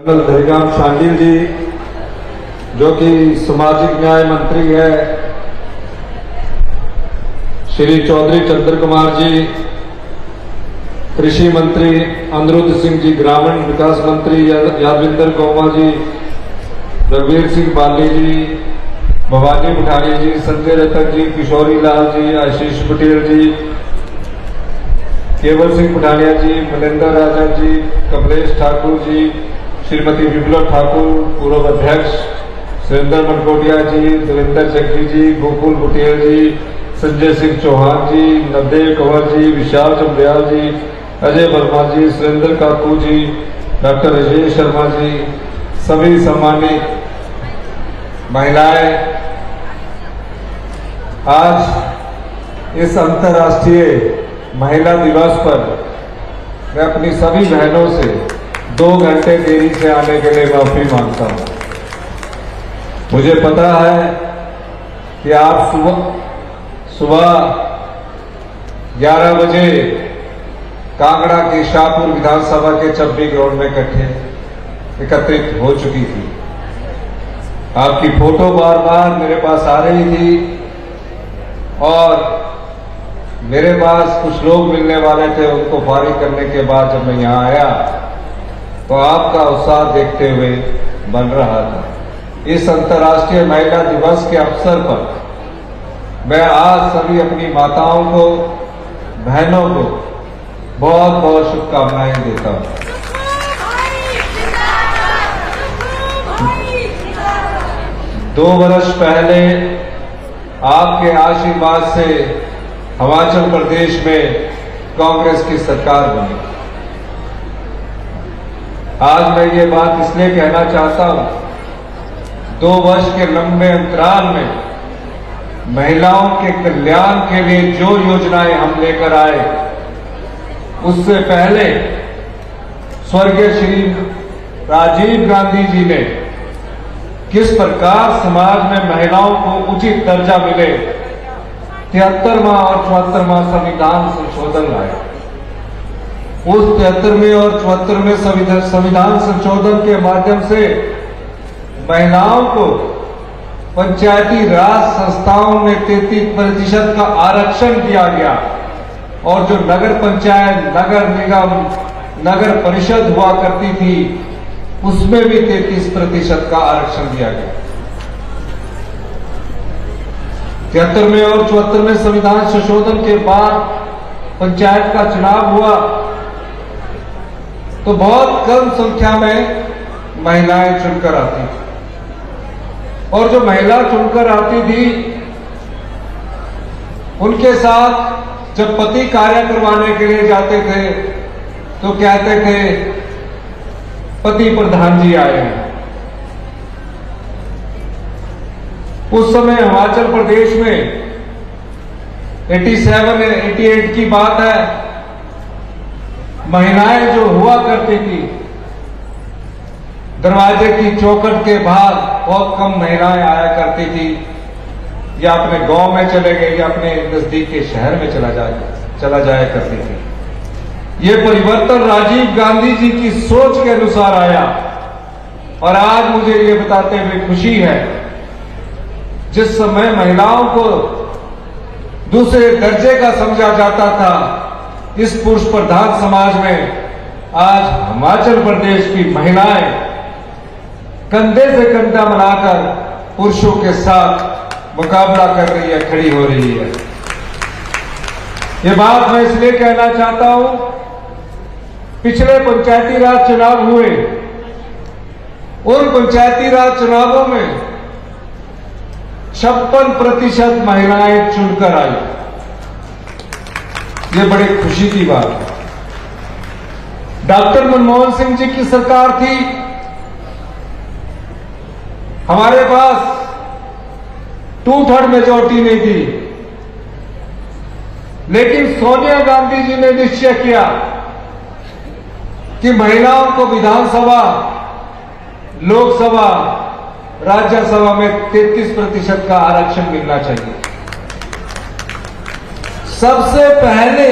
Colonel धरीराम Shandil जी जो कि सामाजिक न्याय मंत्री है, श्री चौधरी चंद्र कुमार जी कृषि मंत्री, अनिरुद्ध सिंह जी ग्रामीण विकास मंत्री, यादविंदर कौमा जी, रघुवीर सिंह बाली जी, भवानी बुठानी जी, संजय रतन जी, किशोरी लाल जी, आशीष पटेल जी, केवल सिंह पठानिया जी, मनिंदर राजा जी, कमलेश ठाकुर जी, श्रीमती विप्लव ठाकुर, पूर्व अध्यक्ष सुरेंद्र मनकोटिया जी, देवेंद्र जग्गी जी, गोकुल बुटेल जी, संजय सिंह चौहान जी, नवदेव कंवर जी, विशाल चंद्रयाल जी, अजय वर्मा जी, सुरेंद्र काकू जी, डॉक्टर अजय शर्मा जी, सभी सम्मानित महिलाएं, आज इस अंतर्राष्ट्रीय महिला दिवस पर मैं अपनी सभी बहनों से 2 घंटे देरी से आने के लिए माफी मांगता हूं। मुझे पता है कि आप सुबह 11 बजे कांगड़ा के शाहपुर विधानसभा के चब्बी ग्राउंड में एकत्रित हो चुकी थी। आपकी फोटो बार बार मेरे पास आ रही थी और मेरे पास कुछ लोग मिलने वाले थे। उनको फारिग करने के बाद जब मैं यहाँ आया तो आपका उत्साह देखते हुए बन रहा था। इस अंतर्राष्ट्रीय महिला दिवस के अवसर पर मैं आज सभी अपनी माताओं को, बहनों को बहुत बहुत शुभकामनाएं देता हूं। दो वर्ष पहले आपके आशीर्वाद से हिमाचल प्रदेश में कांग्रेस की सरकार बनी। आज मैं ये बात इसलिए कहना चाहता हूं, 2 वर्ष के लंबे अंतराल में महिलाओं के कल्याण के लिए जो योजनाएं हम लेकर आए, उससे पहले स्वर्गीय श्री राजीव गांधी जी ने किस प्रकार समाज में महिलाओं को उचित दर्जा मिले 73वां और 74वां संविधान संशोधन लाया। उस 73वें और 74वें संविधान संशोधन के माध्यम से महिलाओं को पंचायती राज संस्थाओं में 33% का आरक्षण दिया गया और जो नगर पंचायत, नगर निगम, नगर परिषद हुआ करती थी, उसमें भी 33% का आरक्षण दिया गया। 73वें और 74वें संविधान संशोधन के बाद पंचायत का चुनाव हुआ तो बहुत कम संख्या में महिलाएं चुनकर आती थी और जो महिला चुनकर आती थी उनके साथ जब पति कार्य करवाने के लिए जाते थे तो कहते थे पति प्रधान जी आए हैं। उस समय हिमाचल प्रदेश में 87-88 की बात है, महिलाएं जो हुआ करती थी दरवाजे की चौखट के बाहर बहुत कम महिलाएं आया करती थी, या अपने गांव में चले गए या अपने नजदीक के शहर में चला जाया करती थी। ये परिवर्तन राजीव गांधी जी की सोच के अनुसार आया और आज मुझे ये बताते हुए खुशी है, जिस समय महिलाओं को दूसरे दर्जे का समझा जाता था इस पुरुष प्रधान समाज में, आज हिमाचल प्रदेश की महिलाएं कंधे से कंधा मिलाकर पुरुषों के साथ मुकाबला कर रही है, खड़ी हो रही है। ये बात मैं इसलिए कहना चाहता हूं, पिछले पंचायती राज चुनाव हुए, उन पंचायती राज चुनावों में 56% महिलाएं चुनकर आई। ये बड़ी खुशी की बात है। डॉक्टर मनमोहन सिंह जी की सरकार थी, हमारे पास 2/3 मेजॉरिटी नहीं थी, लेकिन सोनिया गांधी जी ने निश्चय किया कि महिलाओं को विधानसभा, लोकसभा, राज्यसभा में 33% का आरक्षण मिलना चाहिए। सबसे पहले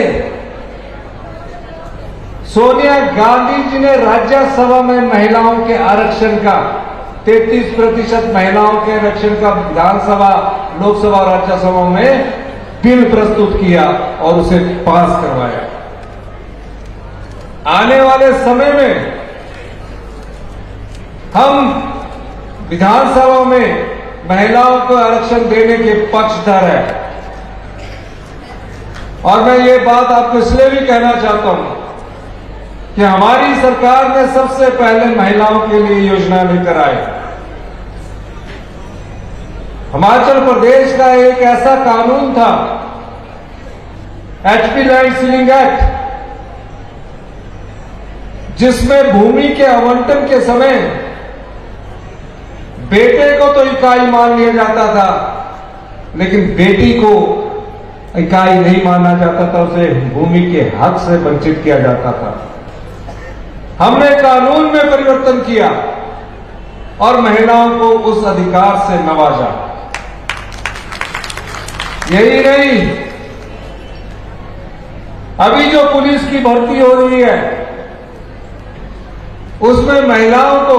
सोनिया गांधी जी ने राज्यसभा में महिलाओं के आरक्षण का 33% महिलाओं के आरक्षण का विधानसभा, लोकसभा और राज्यसभा में बिल प्रस्तुत किया और उसे पास करवाया। आने वाले समय में हम विधानसभा में महिलाओं को आरक्षण देने के पक्षधर है। और मैं ये बात आपको इसलिए भी कहना चाहता हूं कि हमारी सरकार ने सबसे पहले महिलाओं के लिए योजना लेकर आई। हिमाचल प्रदेश का एक ऐसा कानून था, एचपी लैंड सीलिंग एक्ट, जिसमें भूमि के आवंटन के समय बेटे को तो इकाई मान लिया जाता था, लेकिन बेटी को इकाई नहीं माना जाता था, उसे भूमि के हक से वंचित किया जाता था। हमने कानून में परिवर्तन किया और महिलाओं को उस अधिकार से नवाजा। यही नहीं, अभी जो पुलिस की भर्ती हो रही है उसमें महिलाओं को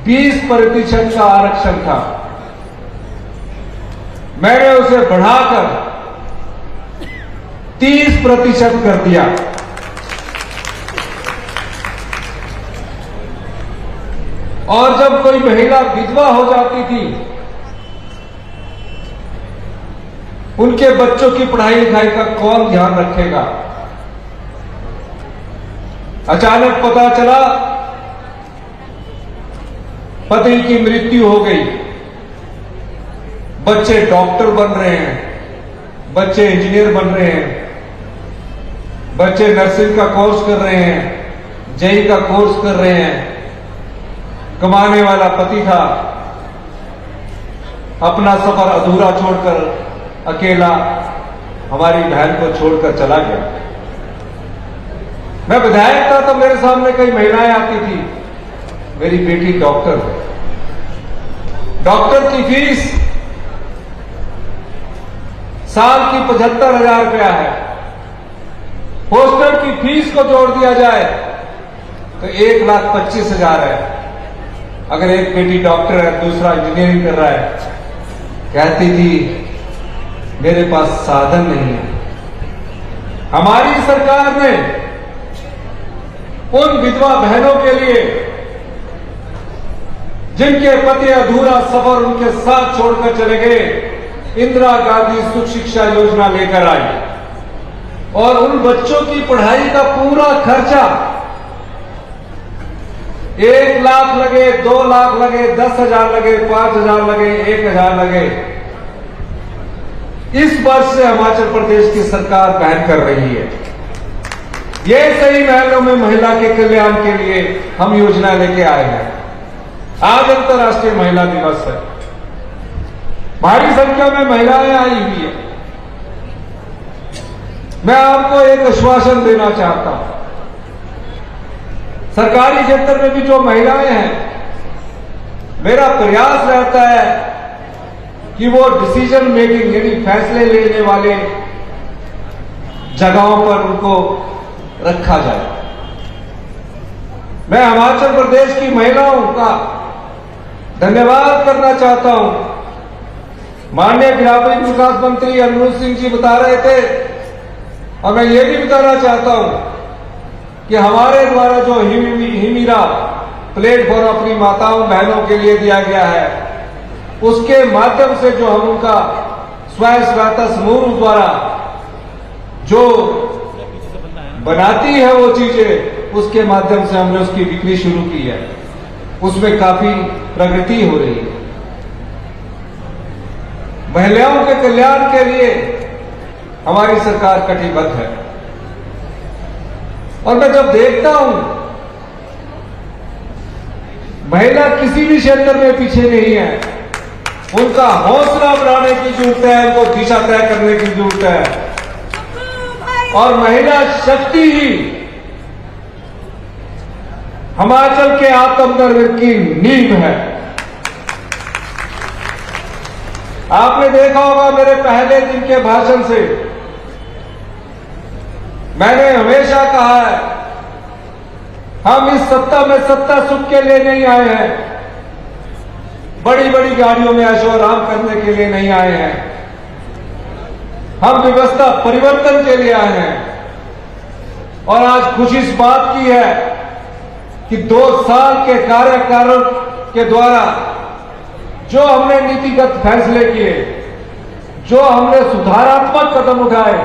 20% का आरक्षण था। मैंने उसे बढ़ाकर 30% कर दिया। और जब कोई महिला विधवा हो जाती थी, उनके बच्चों की पढ़ाई लिखाई का कौन ध्यान रखेगा? अचानक पता चला पति की मृत्यु हो गई, बच्चे डॉक्टर बन रहे हैं, बच्चे इंजीनियर बन रहे हैं, बच्चे नर्सिंग का कोर्स कर रहे हैं, जेई का कोर्स कर रहे हैं। कमाने वाला पति था, अपना सफर अधूरा छोड़कर अकेला हमारी बहन को छोड़कर चला गया। मैं विधायक था तो मेरे सामने कई महिलाएं आती थी, मेरी बेटी डॉक्टर है, डॉक्टर की फीस साल की 75,000 रुपया है, हॉस्टल की फीस को जोड़ दिया जाए तो 1,25,000 है। अगर एक बेटी डॉक्टर है, दूसरा इंजीनियरिंग कर रहा है, कहती थी मेरे पास साधन नहीं है। हमारी सरकार ने उन विधवा बहनों के लिए जिनके पति अधूरा सफर उनके साथ छोड़कर चले गए, इंदिरा गांधी सुख शिक्षा योजना लेकर आई और उन बच्चों की पढ़ाई का पूरा खर्चा 1 लाख लगे, 2 लाख लगे, 10,000 लगे, 5,000 लगे, 1,000 लगे, इस वर्ष से हिमाचल प्रदेश की सरकार पहल कर रही है। ये सही मायनों में महिला के कल्याण के लिए हम योजना लेके आए हैं। आज अंतर्राष्ट्रीय महिला दिवस है, भारी संख्या में महिलाएं आई हुई है। मैं आपको एक आश्वासन देना चाहता हूं, सरकारी क्षेत्र में भी जो महिलाएं हैं, मेरा प्रयास रहता है कि वो डिसीजन मेकिंग यानी फैसले लेने वाले जगहों पर उनको रखा जाए। मैं हिमाचल प्रदेश की महिलाओं का धन्यवाद करना चाहता हूं। माननीय ग्रामीण विकास मंत्री अनुज सिंह जी बता रहे थे और मैं ये भी बताना चाहता हूं कि हमारे द्वारा जो हिमीरा प्लेटफॉर्म अपनी माताओं बहनों के लिए दिया गया है, उसके माध्यम से जो हम उनका स्वयं सहायता समूह द्वारा जो बनाती है वो चीजें, उसके माध्यम से हमने उसकी बिक्री शुरू की है। उसमें काफी प्रगति हो रही है। महिलाओं के कल्याण के लिए हमारी सरकार कटिबद्ध है। और मैं जब देखता हूं महिला किसी भी क्षेत्र में पीछे नहीं है, उनका हौसला बढ़ाने की जरूरत है, उनको दिशा तय करने की जरूरत है। और महिला शक्ति ही हिमाचल के आत्मनिर्भर की नींव है। आपने देखा होगा मेरे पहले दिन के भाषण से मैंने हमेशा कहा है, हम इस सत्ता में सत्ता सुख के लिए नहीं आए हैं, बड़ी बड़ी गाड़ियों में ऐशो आराम करने के लिए नहीं आए हैं। हम व्यवस्था परिवर्तन के लिए आए हैं। और आज खुशी इस बात की है कि 2 साल के कार्यकाल के द्वारा जो हमने नीतिगत फैसले किए, जो हमने सुधारात्मक कदम उठाए,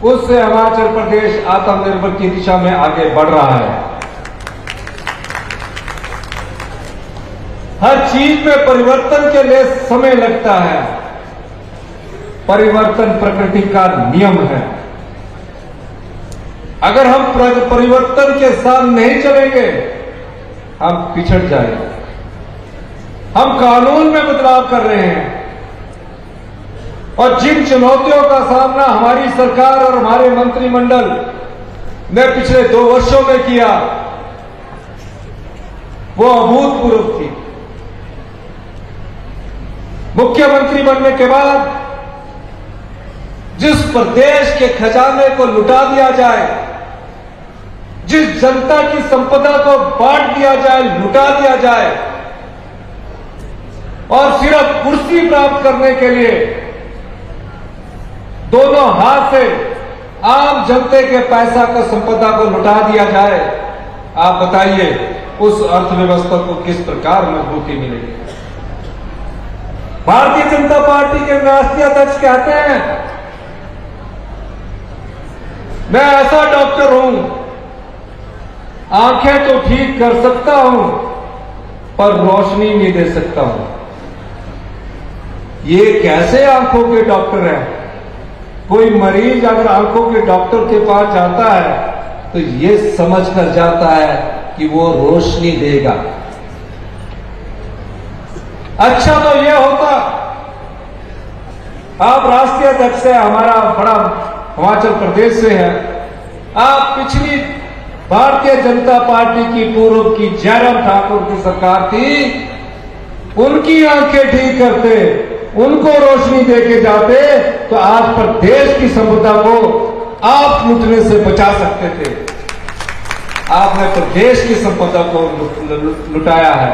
उससे हिमाचल प्रदेश आत्मनिर्भर की दिशा में आगे बढ़ रहा है। हर चीज में परिवर्तन के लिए समय लगता है। परिवर्तन प्रकृति का नियम है। अगर हम परिवर्तन के साथ नहीं चलेंगे, हम पिछड़ जाएंगे। हम कानून में बदलाव कर रहे हैं और जिन चुनौतियों का सामना हमारी सरकार और हमारे मंत्रिमंडल ने पिछले 2 वर्षों में किया, वो अभूतपूर्व थी। मुख्यमंत्री बनने के बाद जिस प्रदेश के खजाने को लुटा दिया जाए, जिस जनता की संपदा को बांट दिया जाए, लुटा दिया जाए और सिर्फ कुर्सी प्राप्त करने के लिए दोनों हाथ से आम जनता के पैसा को, संपदा को लुटा दिया जाए, आप बताइए उस अर्थव्यवस्था को किस प्रकार मजबूती मिलेगी। भारतीय जनता पार्टी के राष्ट्रीय अध्यक्ष कहते हैं, मैं ऐसा डॉक्टर हूं, आंखें तो ठीक कर सकता हूं पर रोशनी नहीं दे सकता हूं। ये कैसे आंखों के डॉक्टर हैं? कोई मरीज अगर आंखों के डॉक्टर के पास जाता है तो ये समझ कर जाता है कि वो रोशनी देगा। अच्छा तो ये होता, आप राष्ट्रीय अध्यक्ष है, हमारा बड़ा हिमाचल प्रदेश से है, आप पिछली भारतीय जनता पार्टी की पूर्व की जयराम ठाकुर की सरकार थी, उनकी आंखें ठीक करते, उनको रोशनी देके जाते तो आज प्रदेश की संपदा को आप लूटने से बचा सकते थे। आपने प्रदेश की संपदा को लुटाया है।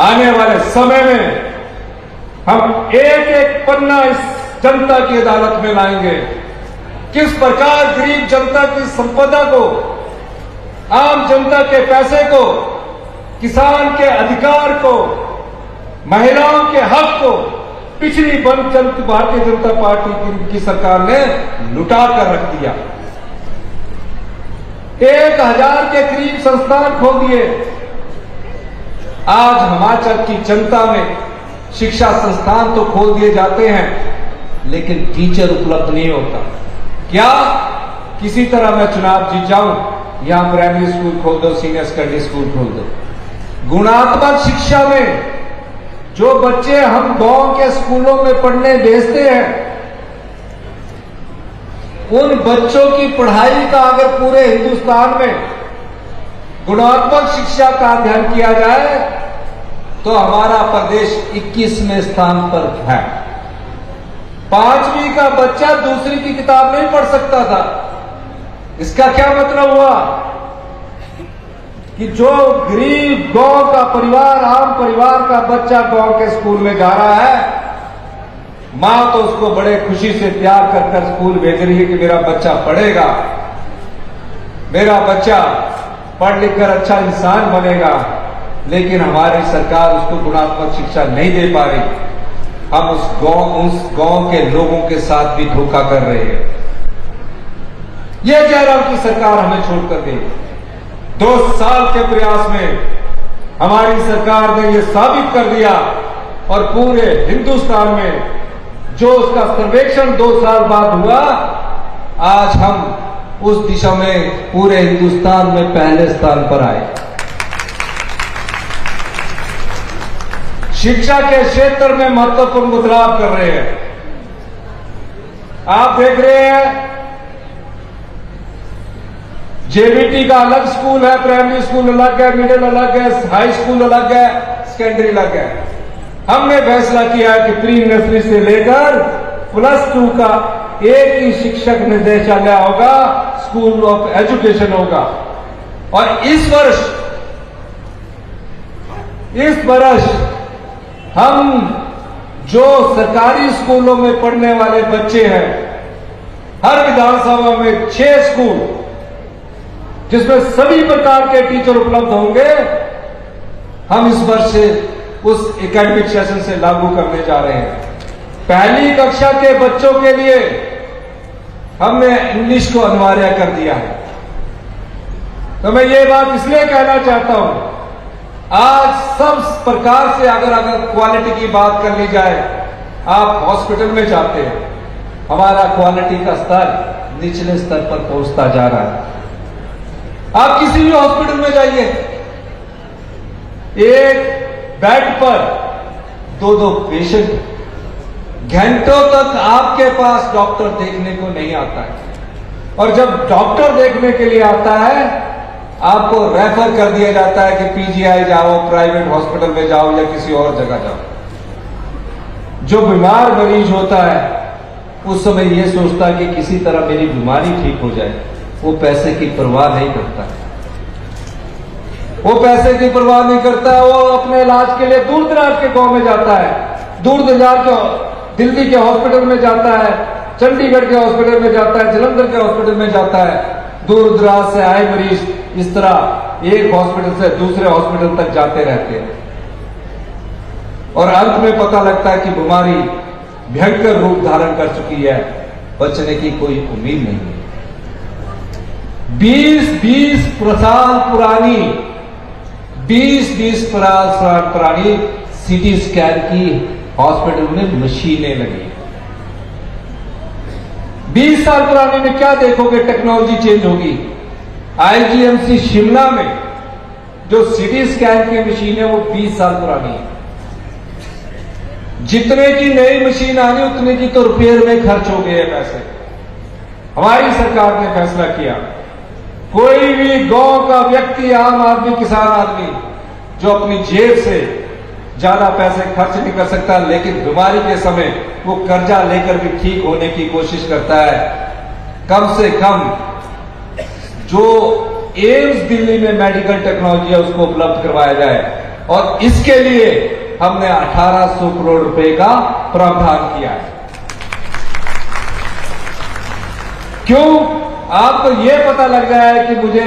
आने वाले समय में हम एक एक पन्ना इस जनता की अदालत में लाएंगे। किस प्रकार गरीब जनता की संपदा को, आम जनता के पैसे को, किसान के अधिकार को, महिलाओं के हक को पिछली भारतीय जनता पार्टी की सरकार ने लुटा कर रख दिया। 1000 के करीब संस्थान खोल दिए। आज हिमाचल की जनता में शिक्षा संस्थान तो खोल दिए जाते हैं, लेकिन टीचर उपलब्ध नहीं होता। क्या किसी तरह मैं चुनाव जीत जाऊं, यहां प्राइमरी स्कूल खोल दो, सीनियर सेकेंडरी स्कूल खोल दो। गुणात्मक शिक्षा में जो बच्चे हम गांव के स्कूलों में पढ़ने भेजते हैं, उन बच्चों की पढ़ाई का अगर पूरे हिंदुस्तान में गुणात्मक शिक्षा का अध्ययन किया जाए तो हमारा प्रदेश 21वें स्थान पर है। 5वीं का बच्चा दूसरी की किताब नहीं पढ़ सकता था। इसका क्या मतलब हुआ कि जो गरीब गांव का परिवार, आम परिवार का बच्चा गांव के स्कूल में जा रहा है, मां तो उसको बड़े खुशी से तैयार कर स्कूल भेज रही है कि मेरा बच्चा पढ़ेगा, मेरा बच्चा पढ़ लिख कर अच्छा इंसान बनेगा। लेकिन हमारी सरकार उसको गुणात्मक शिक्षा नहीं दे पा रही। हम उस गांव के लोगों के साथ भी धोखा कर रहे हैं। यह जयराम की सरकार हमें छोड़कर गई। 2 साल के प्रयास में हमारी सरकार ने यह साबित कर दिया और पूरे हिंदुस्तान में जो उसका सर्वेक्षण 2 साल बाद हुआ, आज हम उस दिशा में पूरे हिंदुस्तान में पहले स्थान पर आए। शिक्षा के क्षेत्र में महत्वपूर्ण बदलाव कर रहे हैं। आप देख रहे हैं जेबीटी का अलग स्कूल है, प्राइमरी स्कूल अलग है, मिडिल अलग है, हाई स्कूल अलग है, सेकेंडरी अलग है। हमने फैसला किया कि प्री नर्सरी से लेकर +2 का एक ही शिक्षक निदेशालय होगा, स्कूल ऑफ एजुकेशन होगा। और इस वर्ष हम जो सरकारी स्कूलों में पढ़ने वाले बच्चे हैं, हर विधानसभा में 6 स्कूल जिसमें सभी प्रकार के टीचर उपलब्ध होंगे, हम इस वर्ष से उस एकेडमिक सेशन से लागू करने जा रहे हैं। पहली कक्षा के बच्चों के लिए हमने इंग्लिश को अनिवार्य कर दिया है। तो मैं ये बात इसलिए कहना चाहता हूं, आज सब प्रकार से अगर क्वालिटी की बात कर ली जाए, आप हॉस्पिटल में जाते हैं, हमारा क्वालिटी का स्तर निचले स्तर पर पहुंचता जा रहा है। आप किसी भी हॉस्पिटल में जाइए, एक बेड पर 2-2 पेशेंट, घंटों तक आपके पास डॉक्टर देखने को नहीं आता है। और जब डॉक्टर देखने के लिए आता है, आपको रेफर कर दिया जाता है कि पीजीआई जाओ, प्राइवेट हॉस्पिटल में जाओ या किसी और जगह जाओ। जो बीमार मरीज होता है उस समय यह सोचता है कि किसी तरह मेरी बीमारी ठीक हो जाए, वो पैसे की परवाह नहीं करता। वो पैसे की परवाह नहीं करता, वो अपने इलाज के लिए दूर दराज के गांव में जाता है, दूर दराज के दिल्ली के हॉस्पिटल में जाता है, चंडीगढ़ के हॉस्पिटल में जाता है, जलंधर के हॉस्पिटल में जाता है। दूर दराज से आए मरीज इस तरह एक हॉस्पिटल से दूसरे हॉस्पिटल तक जाते रहते हैं और अंत में पता लगता है कि बीमारी भयंकर रूप धारण कर चुकी है, बचने की कोई उम्मीद नहीं है। 20-20 साल पुरानी सीटी स्कैन की हॉस्पिटल में मशीनें लगी। 20 साल पुराने में क्या देखोगे, टेक्नोलॉजी चेंज होगी। आईजीएमसी शिमला में जो सीटी स्कैन की मशीन है वो 20 साल पुरानी है। जितने की नई मशीन आ गई उतने की तो रिपेयर में खर्च हो गए पैसे। हमारी सरकार ने फैसला किया, कोई भी गांव का व्यक्ति, आम आदमी, किसान आदमी जो अपनी जेब से ज्यादा पैसे खर्च नहीं कर सकता, लेकिन बीमारी के समय वो कर्जा लेकर भी ठीक होने की कोशिश करता है, कम से कम जो एम्स दिल्ली में मेडिकल टेक्नोलॉजी है उसको उपलब्ध करवाया जाए। और इसके लिए हमने 1800 करोड़ रुपए का प्रावधान किया है। क्यों? आपको यह पता लग जाए कि मुझे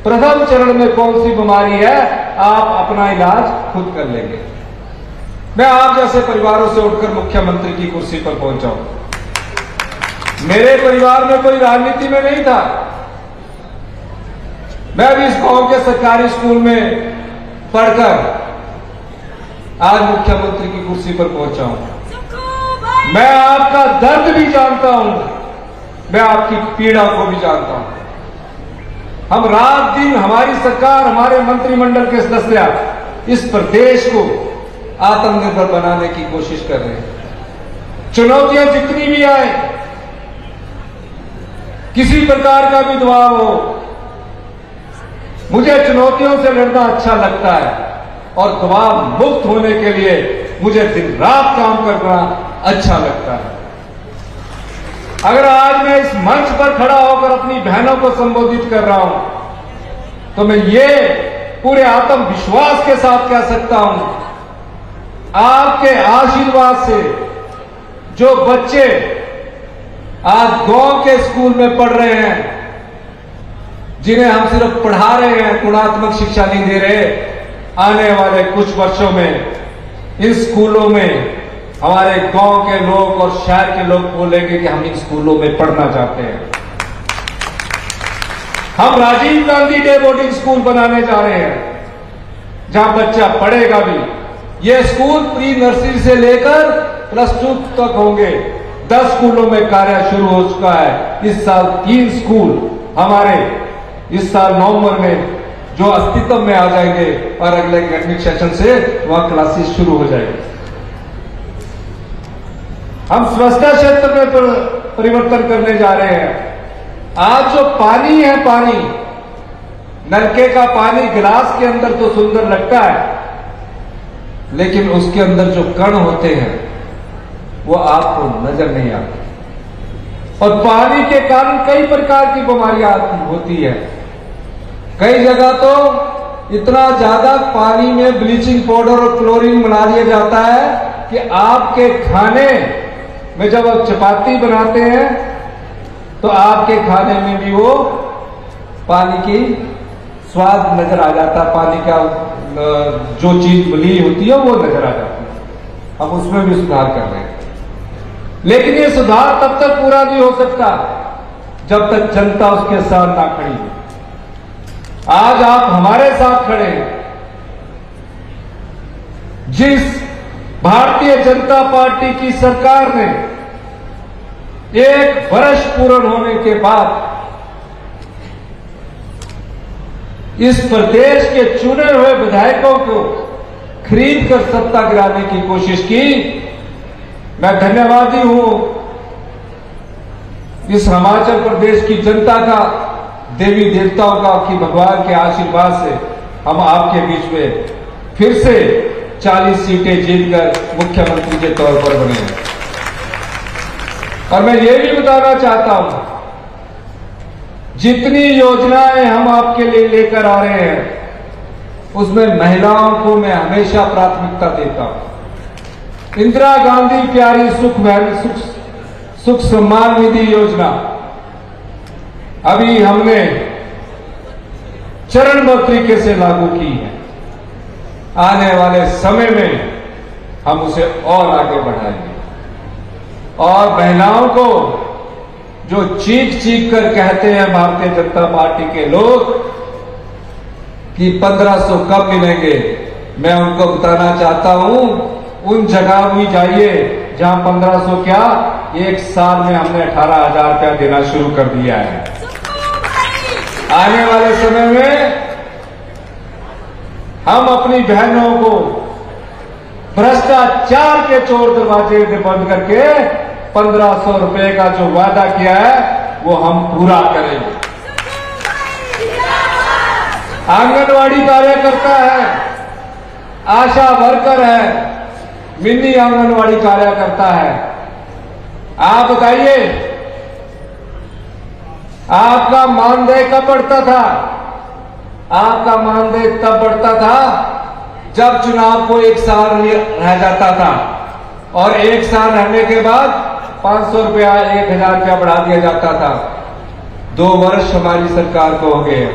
प्रथम चरण में कौन सी बीमारी है, आप अपना इलाज खुद कर लेंगे। मैं आप जैसे परिवारों से उठकर मुख्यमंत्री की कुर्सी पर पहुंचा हूं। मेरे परिवार में कोई राजनीति में नहीं था। मैं भी इस गांव के सरकारी स्कूल में पढ़कर आज मुख्यमंत्री की कुर्सी पर पहुंचा हूं। मैं आपका दर्द भी जानता हूं, मैं आपकी पीड़ा को भी जानता हूं। हम रात दिन, हमारी सरकार, हमारे मंत्रिमंडल के सदस्य इस प्रदेश को आत्मनिर्भर बनाने की कोशिश कर रहे हैं। चुनौतियां जितनी भी आए, किसी प्रकार का भी दबाव हो, मुझे चुनौतियों से लड़ना अच्छा लगता है और दबाव मुक्त होने के लिए मुझे दिन रात काम करना अच्छा लगता है। अगर आज मैं इस मंच पर खड़ा होकर अपनी बहनों को संबोधित कर रहा हूं, तो मैं ये पूरे आत्मविश्वास के साथ कह सकता हूं, आपके आशीर्वाद से जो बच्चे आज गांव के स्कूल में पढ़ रहे हैं, जिन्हें हम सिर्फ पढ़ा रहे हैं, गुणात्मक शिक्षा नहीं दे रहे, आने वाले कुछ वर्षों में इन स्कूलों में हमारे गांव के लोग और शहर के लोग बोलेंगे कि हम इन स्कूलों में पढ़ना चाहते हैं। हम Rajiv Gandhi day boarding school बनाने जा रहे हैं, जहां बच्चा पढ़ेगा भी। ये स्कूल प्री नर्सरी से लेकर +2 तक होंगे। 10 स्कूलों में कार्य शुरू हो चुका है। इस साल 3 स्कूल हमारे इस साल नवंबर में जो अस्तित्व में आ जाएंगे और अगले एकेडमिक सेशन से वहां क्लासेस शुरू हो जाएंगे। हम स्वच्छता क्षेत्र में परिवर्तन करने जा रहे हैं। आज जो पानी है, पानी, नलके का पानी गिलास के अंदर तो सुंदर लगता है, लेकिन उसके अंदर जो कण होते हैं वो आपको नजर नहीं आते। और पानी के कारण कई प्रकार की बीमारियां होती है। कई जगह तो इतना ज्यादा पानी में ब्लीचिंग पाउडर और क्लोरीन मिला दिया जाता है कि आपके खाने में जब आप चपाती बनाते हैं तो आपके खाने में भी वो पानी की स्वाद नजर आ जाता है, पानी का जो चीज मिली होती है वो नजर आ जाती है। हम उसमें भी सुधार कर रहे हैं, लेकिन ये सुधार तब तक पूरा नहीं हो सकता जब तक जनता उसके साथ ना खड़ी हो। आज आप हमारे साथ खड़े हैं। जिस भारतीय जनता पार्टी की सरकार ने 1 वर्ष पूर्ण होने के बाद इस प्रदेश के चुने हुए विधायकों को खरीद कर सत्ता गिराने की कोशिश की, मैं धन्यवादी हूं इस हिमाचल प्रदेश की जनता का, देवी देवताओं का कि भगवान के आशीर्वाद से हम आपके बीच में फिर से 40 सीटें जीतकर मुख्यमंत्री के तौर पर बने। और मैं ये भी बताना चाहता हूं, जितनी योजनाएं हम आपके लिए लेकर आ रहे हैं उसमें महिलाओं को मैं हमेशा प्राथमिकता देता हूं। इंदिरा गांधी प्यारी सुख सम्मान निधि योजना अभी हमने चरणबद्ध तरीके से लागू की है। आने वाले समय में हम उसे और आगे बढ़ाएंगे और महिलाओं को जो चीख चीख कर कहते हैं भारतीय जनता पार्टी के लोग कि 1500 कब मिलेंगे, मैं उनको बताना चाहता हूं उन जगह भी जाइए जहां 1500 क्या, 1 साल में हमने 18,000 रुपया देना शुरू कर दिया है। आने वाले समय में हम अपनी बहनों को भ्रष्टाचार के चोर दरवाजे बंद करके 1500 रुपए का जो वादा किया है वो हम पूरा करेंगे। आंगनवाड़ी कार्यकर्ता है, आशा वर्कर है, मिनी आंगनवाड़ी कार्यकर्ता है। आप बताइए आपका मानदेय कब बढ़ता था? आपका मानदेय तब बढ़ता था जब चुनाव को 1 साल रह जाता था और 1 साल रहने के बाद 500 रुपया 1000 रुपया बढ़ा दिया जाता था। 2 वर्ष हमारी सरकार को हो गए।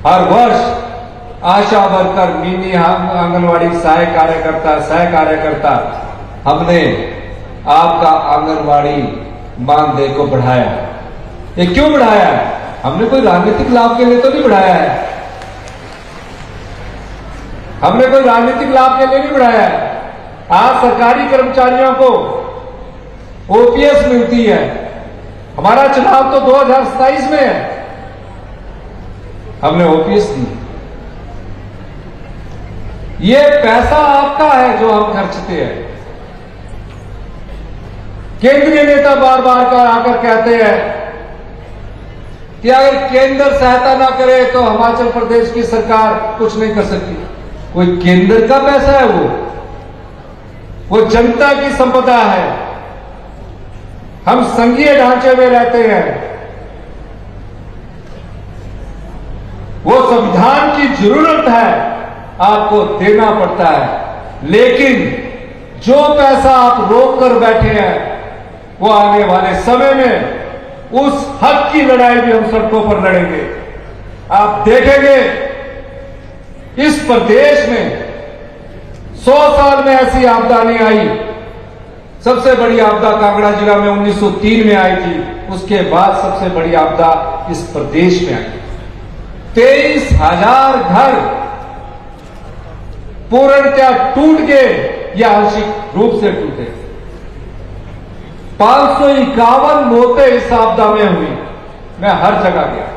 हर वर्ष आशा वर्कर, मिनी आंगनवाड़ी सह कार्यकर्ता हमने आपका आंगनवाड़ी मानदेय को बढ़ाया। ये क्यों बढ़ाया है? हमने कोई राजनीतिक लाभ के लिए तो नहीं बढ़ाया है। हमने कोई राजनीतिक लाभ के लिए नहीं बढ़ाया है। आज सरकारी कर्मचारियों को ओपीएस मिलती है। हमारा चुनाव तो 2027 में है, हमने ओपीएस दी। ये पैसा आपका है जो हम खर्चते हैं। केंद्रीय नेता बार बार आकर कहते हैं कि अगर केंद्र सहायता ना करे तो हिमाचल प्रदेश की सरकार कुछ नहीं कर सकती। कोई केंद्र का पैसा है? वो जनता की संपदा है। हम संघीय ढांचे में रहते हैं। वो संविधान की जरूरत है, आपको देना पड़ता है। लेकिन जो पैसा आप रोक कर बैठे हैं वो आने वाले समय में उस हक की लड़ाई भी हम सड़कों पर लड़ेंगे। आप देखेंगे इस प्रदेश में 100 साल में ऐसी आपदा नहीं आई। सबसे बड़ी आपदा कांगड़ा जिला में 1903 में आई थी। उसके बाद सबसे बड़ी आपदा इस प्रदेश में आई। 23,000 घर पूर्णतया टूट गए या आंशिक रूप से टूटे। 551 मौतें इस आपदा में हुई। मैं हर जगह गया।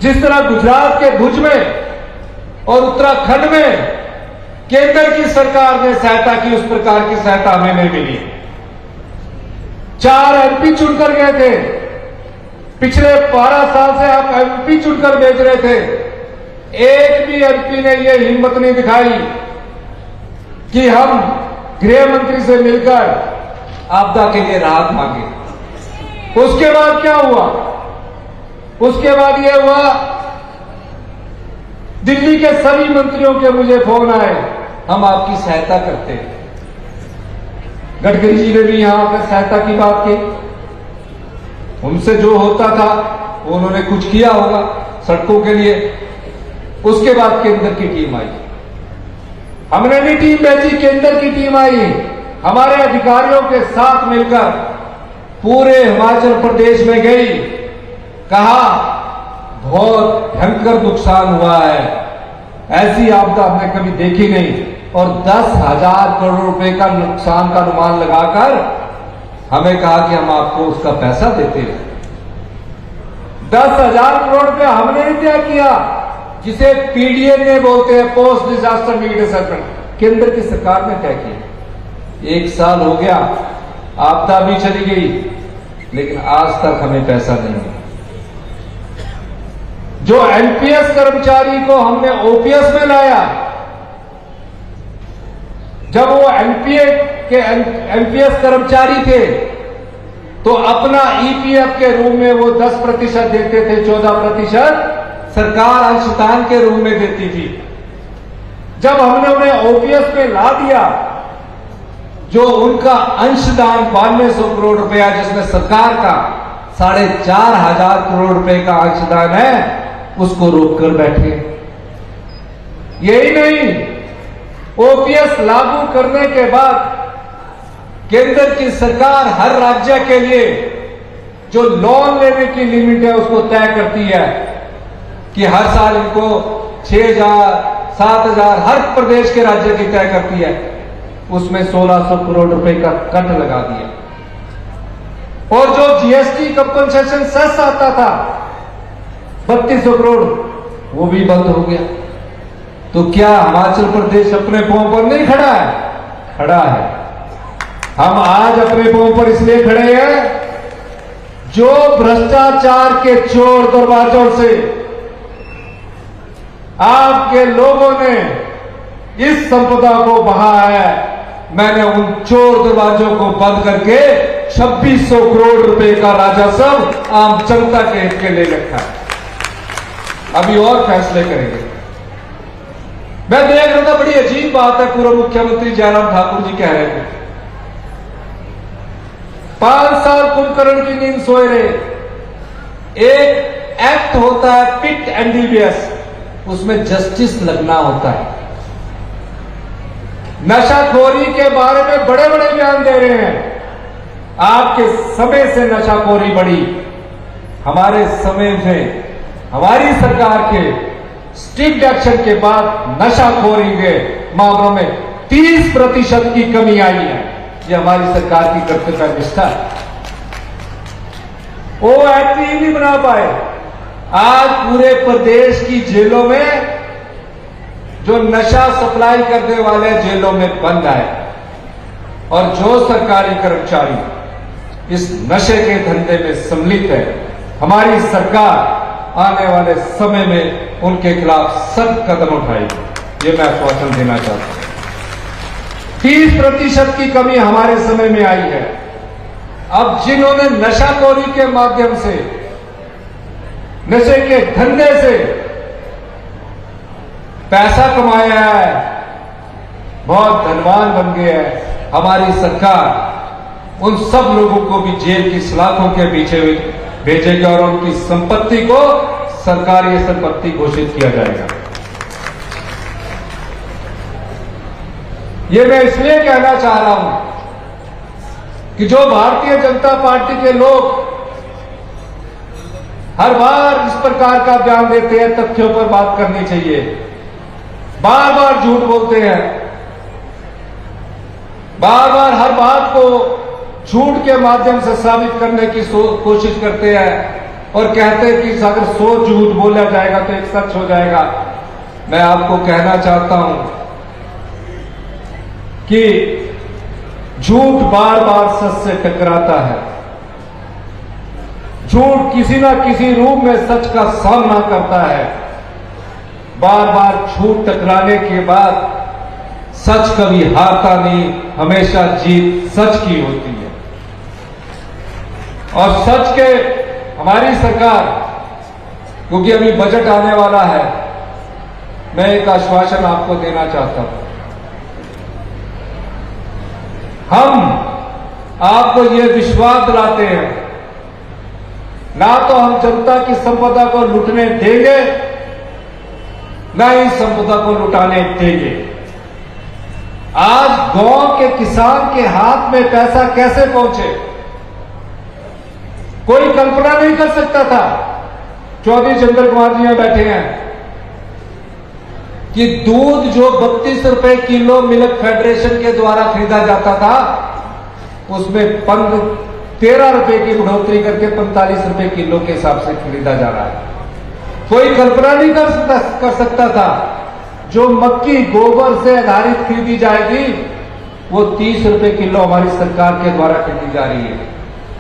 जिस तरह गुजरात के भुज में और उत्तराखंड में केंद्र की सरकार ने सहायता की, उस प्रकार की सहायता हमें नहीं मिली। 4 एमपी चुनकर गए थे। पिछले 12 साल से आप एमपी चुनकर भेज रहे थे। एक भी एमपी ने यह हिम्मत नहीं दिखाई कि हम गृह मंत्री से मिलकर आपदा के लिए राहत मांगे। उसके बाद क्या हुआ? उसके बाद यह हुआ, दिल्ली के सभी मंत्रियों के मुझे फोन आए, हम आपकी सहायता करते हैं। गडकरी जी ने भी यहां आकर सहायता की बात की। उनसे जो होता था उन्होंने कुछ किया होगा सड़कों के लिए। उसके बाद केंद्र की टीम आई, हमने भी टीम भेजी, केंद्र की टीम आई, हमारे अधिकारियों के साथ मिलकर पूरे हिमाचल प्रदेश में गई। कहा बहुत भयंकर नुकसान हुआ है, ऐसी आपदा हमने कभी देखी नहीं, और 10,000 करोड़ रुपए का नुकसान का अनुमान लगाकर हमें कहा कि हम आपको उसका पैसा देते हैं। 10,000 करोड़ रुपए हमने नहीं तय किया, जिसे पीडीए ने बोलते हैं, पोस्ट डिजास्टर नीड असेसमेंट, केंद्र की सरकार ने तय किया। 1 साल हो गया, आपदा भी चली गई, लेकिन आज तक हमें पैसा नहीं मिला। जो एनपीएस कर्मचारी को हमने ओपीएस में लाया, जब वो एनपीएस कर्मचारी थे तो अपना ईपीएफ के रूप में वो 10% देते थे, 14% सरकार अंशदान के रूप में देती थी। जब हमने उन्हें ओपीएस में ला दिया, जो उनका अंशदान 9200 करोड़ रुपया, जिसमें सरकार का 4,500 करोड़ रुपए का अंशदान है, उसको रोककर बैठे। यही नहीं, ओपीएस लागू करने के बाद केंद्र की सरकार हर राज्य के लिए जो लोन लेने की लिमिट है उसको तय करती है कि हर साल इनको 6,000, 7,000 हर प्रदेश के राज्य की तय करती है। उसमें 1,600 करोड़ रुपए का कट लगा दिया। और जो जीएसटी कंपनसेशन सेस आता था 3,200 करोड़, वो भी बंद हो गया। तो क्या हिमाचल प्रदेश अपने पांव पर नहीं खड़ा है? खड़ा है। हम आज अपने पांव पर इसलिए खड़े हैं, जो भ्रष्टाचार के चोर दरवाजों से आपके लोगों ने इस संपदा को बहा है, मैंने उन चोर दरवाजों को बंद करके 2,600 करोड़ रुपए का राजस्व आम जनता के हित के लिए रखा है। अभी और फैसले करेंगे। मैं देख रहा था, बड़ी अजीब बात है, पूर्व मुख्यमंत्री जयराम ठाकुर जी कह रहे थे 5 साल कुंभकर्ण की नींद सोए रहे। एक एक्ट होता है पिट एनडीपीएस, उसमें जस्टिस लगना होता है। नशाखोरी के बारे में बड़े बड़े बयान दे रहे हैं। आपके समय से नशाखोरी बढ़ी, हमारे समय में हमारी सरकार के स्ट्रिक्ट एक्शन के बाद नशाखोरी के मामलों में 30% की कमी आई है। ये हमारी सरकार की कर्तव्य निष्ठा है। वो एक्ट ही नहीं बना पाए। आज पूरे प्रदेश की जेलों में जो नशा सप्लाई करने वाले जेलों में बंद आए, और जो सरकारी कर्मचारी इस नशे के धंधे में सम्मिलित है, हमारी सरकार आने वाले समय में उनके खिलाफ सख्त कदम उठाएगी। ये मैं आश्वासन देना चाहता हूं। 30% की कमी हमारे समय में आई है। अब जिन्होंने नशाखोरी के माध्यम से, नशे के धंधे से पैसा कमाया है, बहुत धनवान बन गए हैं, हमारी सरकार उन सब लोगों को भी जेल की सलाखों के पीछे भेजेगी और उनकी संपत्ति को सरकारी संपत्ति घोषित किया जाएगा। ये मैं इसलिए कहना चाह रहा हूं कि जो भारतीय जनता पार्टी के लोग हर बार इस प्रकार का बयान देते हैं, तथ्यों पर बात करनी चाहिए, बार बार झूठ बोलते हैं, बार बार हर बात को झूठ के माध्यम से साबित करने की कोशिश करते हैं और कहते हैं कि अगर 100 झूठ बोला जाएगा तो एक सच हो जाएगा। मैं आपको कहना चाहता हूं कि झूठ बार बार सच से टकराता है। झूठ किसी ना किसी रूप में सच का सामना करता है। बार बार झूठ टकराने के बाद सच कभी हारता नहीं, हमेशा जीत सच की होती है। और सच के हमारी सरकार, क्योंकि अभी बजट आने वाला है, मैं एक आश्वासन आपको देना चाहता हूं। हम आपको यह विश्वास दिलाते हैं, ना तो हम जनता की संपदा को लूटने देंगे, ना ही संपदा को लुटाने देंगे। आज गांव के किसान के हाथ में पैसा कैसे पहुंचे, कोई कल्पना नहीं कर सकता था। चौधरी चंद्र कुमार जी यहां बैठे हैं कि दूध जो 32 रुपए किलो मिल्क फेडरेशन के द्वारा खरीदा जाता था, उसमें 13 रुपए की बढ़ोतरी करके 45 रुपए किलो के हिसाब से खरीदा जा रहा है। कोई कल्पना नहीं कर सकता था जो मक्की गोबर से आधारित खरीदी जाएगी, वो 30 रुपए किलो हमारी सरकार के द्वारा खरीदी जा रही है।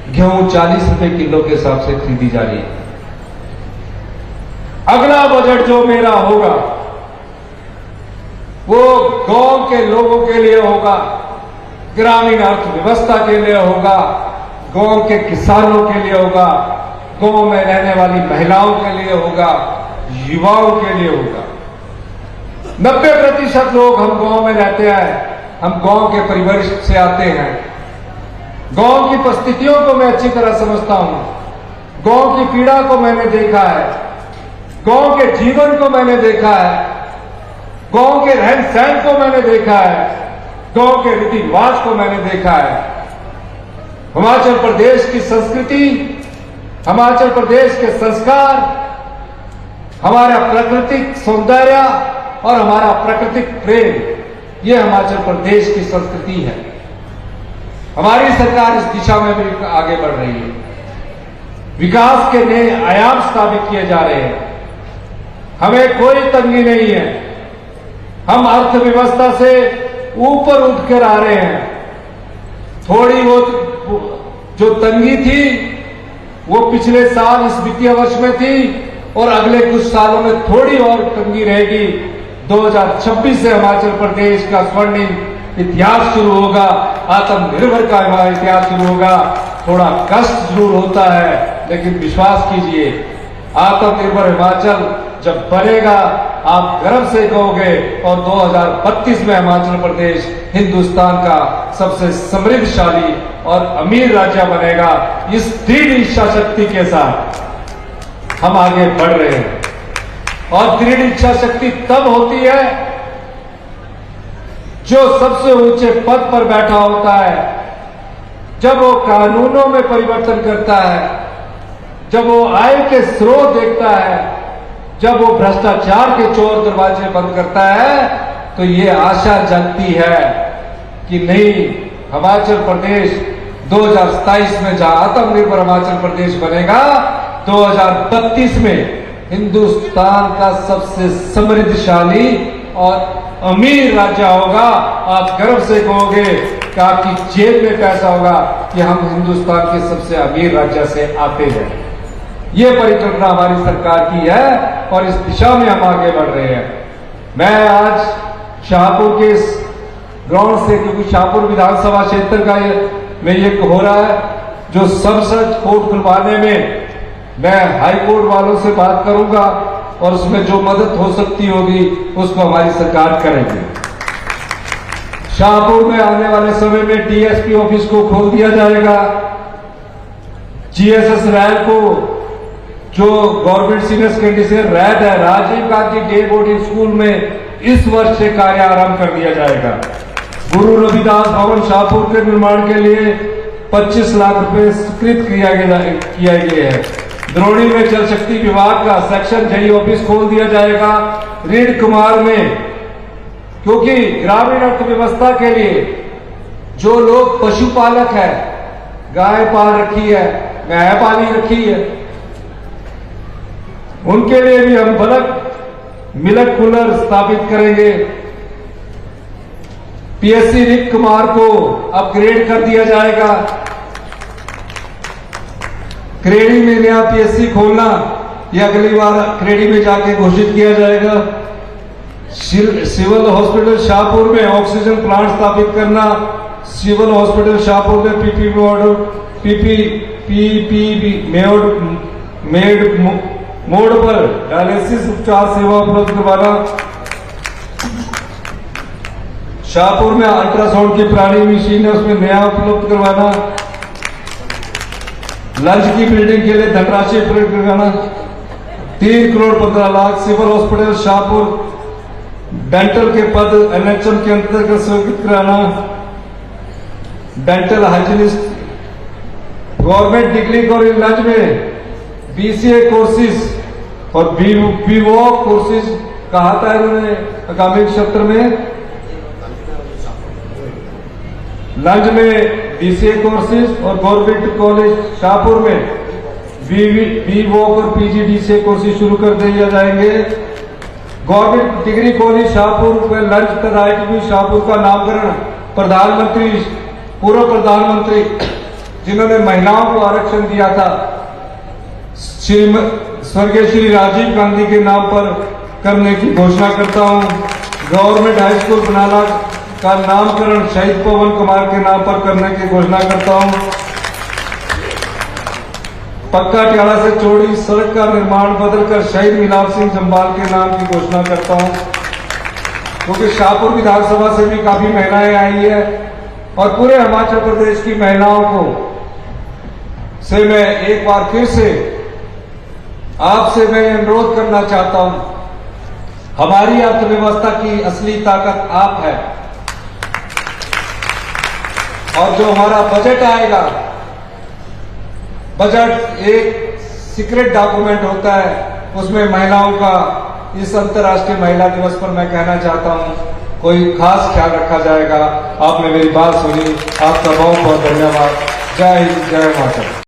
गेहूं 40 रुपए किलो के हिसाब से खरीदी जा रही है। अगला बजट जो मेरा होगा वो गांव के लोगों के लिए होगा, ग्रामीण अर्थव्यवस्था के लिए होगा, गांव के किसानों के लिए होगा, गांव में रहने वाली महिलाओं के लिए होगा, युवाओं के लिए होगा। 90% लोग हम गांव में रहते हैं, हम गांव के परिवेश से आते हैं। गांव की परिस्थितियों को मैं अच्छी तरह समझता हूं, गांव की पीड़ा को मैंने देखा है, गांव के जीवन को मैंने देखा है, गांव के रहन सहन को मैंने देखा है, गांव के रीति रिवाज को मैंने देखा है। हिमाचल प्रदेश की संस्कृति, हिमाचल प्रदेश के संस्कार, हमारा प्राकृतिक सौंदर्य और हमारा प्राकृतिक प्रेम, ये हिमाचल प्रदेश की संस्कृति है। हमारी सरकार इस दिशा में भी आगे बढ़ रही है। विकास के नए आयाम स्थापित किए जा रहे हैं। हमें कोई तंगी नहीं है, हम अर्थव्यवस्था से ऊपर उठकर आ रहे हैं। थोड़ी बहुत जो तंगी थी वो पिछले साल इस वित्तीय वर्ष में थी और अगले कुछ सालों में थोड़ी और तंगी रहेगी। 2026 से हिमाचल प्रदेश का स्वर्णिम इतिहास शुरू होगा, आत्मनिर्भर का हमारा इतिहास शुरू होगा। थोड़ा कष्ट जरूर होता है, लेकिन विश्वास कीजिए, आत्मनिर्भर हिमाचल जब बनेगा आप गर्व से कहोगे और 2032 में हिमाचल प्रदेश हिंदुस्तान का सबसे समृद्धशाली और अमीर राज्य बनेगा। इस दृढ़ इच्छा शक्ति के साथ हम आगे बढ़ रहे हैं। और दृढ़ इच्छा शक्ति तब होती है जो सबसे ऊंचे पद पर बैठा होता है, जब वो कानूनों में परिवर्तन करता है, जब वो आय के स्रोत देखता है, जब वो भ्रष्टाचार के चोर दरवाजे बंद करता है, तो ये आशा जगती है कि नहीं, हिमाचल प्रदेश 2027 में जहां आत्मनिर्भर हिमाचल प्रदेश बनेगा, 2032 में हिंदुस्तान का सबसे समृद्धशाली और अमीर राज्य होगा। आप गर्व से कहोगे कि आपकी जेब में पैसा होगा कि हम हिंदुस्तान के सबसे अमीर राज्य से आते हैं। ये परिकल्पना हमारी सरकार की है और इस दिशा में हम आगे बढ़ रहे हैं। मैं आज शाहपुर के इस ग्राउंड से, क्योंकि शाहपुर विधानसभा क्षेत्र का में ये हो रहा है, जो सबसेट कोर्ट खुलवाने में मैं हाई कोर्ट वालों से बात करूंगा और उसमें जो मदद हो सकती होगी उसको हमारी सरकार करेगी। शाहपुर में आने वाले समय में डीएसपी ऑफिस को खोल दिया जाएगा। जीएसएस रैल को, जो गवर्नमेंट सीनियर सेकेंडरी से रैड है, Rajiv Gandhi day boarding school में इस वर्ष से कार्य आरंभ कर दिया जाएगा। गुरु रविदास भवन शाहपुर के निर्माण के लिए 25 लाख रुपए स्वीकृत किया गया है। द्रोणी में जल शक्ति विभाग का सेक्शन जेई ऑफिस खोल दिया जाएगा। रीड कुमार में, क्योंकि ग्रामीण अर्थव्यवस्था के लिए जो लोग पशुपालक है, गाय पाल रखी है, गाय पाली रखी है, उनके लिए भी हम बल्क मिल्क कूलर स्थापित करेंगे। पीएससी रीड कुमार को अपग्रेड कर दिया जाएगा। क्रेडी में नया पीएससी खोलना, यह अगली बार क्रेडी में जाके घोषित किया जाएगा। सिविल हॉस्पिटल शाहपुर में ऑक्सीजन प्लांट स्थापित करना, सिविल हॉस्पिटल शाहपुर में पीपी पीपीपी मेड मोड पर डायलिसिस उपचार सेवा उपलब्ध करवाना, शाहपुर में अल्ट्रासाउंड की पुरानी मशीन है उसमें नया उपलब्ध करवाना, लंच की बिल्डिंग के लिए धनराशि प्रयोग करवाना, 3 crore 15 lakh civil hospital Shahpur dental के पद एनएचएम के अंतर्गत स्वीकृत कराना, dental hygienist government degree college लंच में बीसीए कोर्सेज और बीवॉक कोर्सेज कहा था इन्होंने आगामी सत्र में लंच में बीसीए कोर्सेज और गवर्नमेंट कॉलेज शाहपुर में बीवॉक और पीजीडीसीए कोर्सेज शुरू कर दिए जाएंगे। गवर्नमेंट डिग्री कॉलेज शाहपुर में लंच तथा आईटीबी शाहपुर का नामकरण प्रधानमंत्री पूर्व प्रधानमंत्री जिन्होंने महिलाओं को आरक्षण दिया था स्वर्गीय श्री राजीव गांधी के नाम पर करने की घोषणा करता हूं। गवर्नमेंट हाई स्कूल बनाला का नामकरण शहीद पवन कुमार के नाम पर करने की घोषणा करता हूं। पक्का टियाला से चौड़ी सड़क का निर्माण बदलकर शहीद मिलाप सिंह जम्बाल के नाम की घोषणा करता हूं, क्योंकि शाहपुर विधानसभा से भी काफी महिलाएं आई है और पूरे हिमाचल प्रदेश की महिलाओं को से मैं एक बार फिर से आपसे मैं अनुरोध करना चाहता हूं, हमारी अर्थव्यवस्था की असली ताकत आप है और जो हमारा बजट आएगा, बजट एक सीक्रेट डॉक्यूमेंट होता है, उसमें महिलाओं का इस अंतर्राष्ट्रीय महिला दिवस पर मैं कहना चाहता हूं कोई खास ख्याल रखा जाएगा। आपने मेरी बात सुनी, आपका बहुत बहुत धन्यवाद। जय हिंद, जय माता।